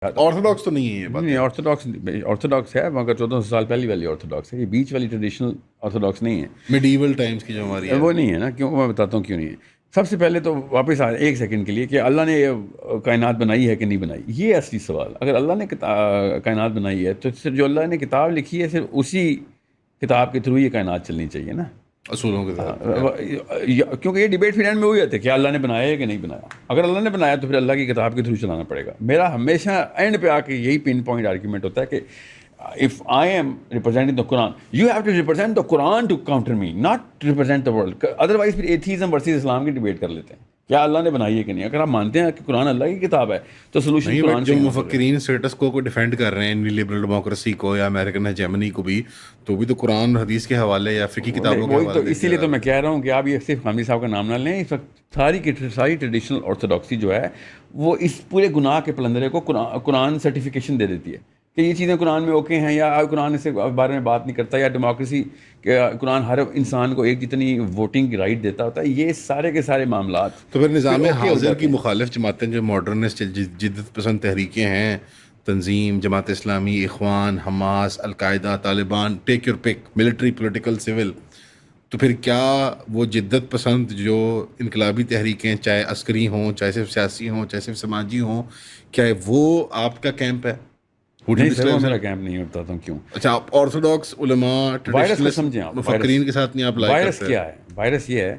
Orthodox تو نہیں ہے یہ بات. نہیں آرتھوڈاکس ہے مگر 1400 سال پہلی والی آرتھوڈاکس ہے. یہ بیچ والی ٹریڈیشنل آرتھوڈاکس نہیں ہے, میڈیول ٹائمز کی جو ہماری وہ نہیں ہے نا. کیوں, میں بتاتا ہوں کیوں نہیں ہے. سب سے پہلے تو واپس ایک سیکنڈ کے لیے کہ اللہ نے کائنات بنائی ہے کہ نہیں بنائی, یہ اصلی سوال. اگر اللہ نے کائنات بنائی ہے تو صرف جو اللہ نے کتاب لکھی ہے صرف اسی کتاب کے تھرو یہ کائنات چلنی چاہیے نا, اصولوں کے ساتھ. کیونکہ یہ ڈیبیٹ پھر اینڈ میں ہوئی جاتی ہے کہ اللہ نے بنایا ہے کہ نہیں بنایا. اگر اللہ نے بنایا تو پھر اللہ کی کتاب کے تھرو چلانا پڑے گا. میرا ہمیشہ اینڈ پہ آ کے یہی پن پوائنٹ آرگیومنٹ ہوتا ہے کہ if I am representing the Quran, you have to represent the Quran to counter me, not represent the world. Otherwise پھر ایتھیزم ورسز اسلام کی ڈیبیٹ کر لیتے ہیں, کیا اللہ نے بنائی ہے کہ نہیں. اگر آپ مانتے ہیں کہ قرآن اللہ کی کتاب ہے تو سولوشن قرآن جو مفکرین اسٹیٹس کو ڈیفینڈ کر رہے ہیں لبرل ڈیموکریسی کو یا امریکن ہیجمنی کو بھی, تو بھی تو قرآن حدیث کے حوالے یا فقہی کتابوں کے حوالے. تو اسی لیے تو میں کہہ رہا ہوں کہ آپ یہ صرف خامنی صاحب کا نام نہ لیں. اس وقت ساری ٹریڈیشنل آرتھوڈاکسی جو ہے وہ اس پورے گناہ کے پلندرے کو قرآن سرٹیفکیشن دے دیتی ہے کہ یہ چیزیں قرآن میں اوکے ہیں, یا قرآن اس بارے میں بات نہیں کرتا, یا ڈیموکریسی کہ قرآن ہر انسان کو ایک جتنی ووٹنگ رائٹ دیتا ہوتا ہے. یہ سارے کے سارے معاملات تو پھر نظام حاضر کی مخالف جماعتیں جو ماڈرنسٹ جدت پسند تحریکیں ہیں, تنظیم, جماعت اسلامی, اخوان, Hamas, al Qaeda, Taliban, take your pick, military, political, civil, تو پھر کیا وہ جدت پسند جو انقلابی تحریکیں چاہے عسکری ہوں, چاہے صرف سیاسی ہوں, چاہے صرف سماجی ہوں, کیا وہ آپ کا کیمپ ہے؟ نہیں سر, وہ میرا کیمپ نہیں ہوتا. تو کیوں؟ اچھا, آپ آرتھوڈاکس علماء وائرس کو سمجھیں آپ, مفکرین کے ساتھ نہیں آپ لائک وائرس کرتے؟ کیا ہے؟ وائرس یہ ہے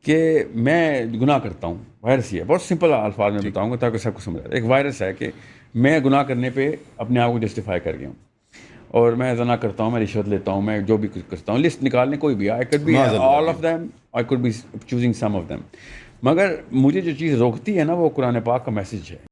کہ میں گناہ کرتا ہوں. وائرس یہ ہے, بہت سمپل الفاظ میں بتاؤں گا تاکہ سب کو سمجھ آئے. ایک وائرس ہے کہ میں گناہ کرنے پہ اپنے آپ کو جسٹیفائی کر گیا ہوں, اور میں زنا کرتا ہوں, میں رشوت لیتا ہوں, میں جو بھی کچھ کرتا ہوں, لسٹ نکالنے کوئی بھی, I could be all of them, I could be choosing some of them. مگر مجھے جو چیز روکتی ہے نا وہ قرآن پاک کا میسج ہے.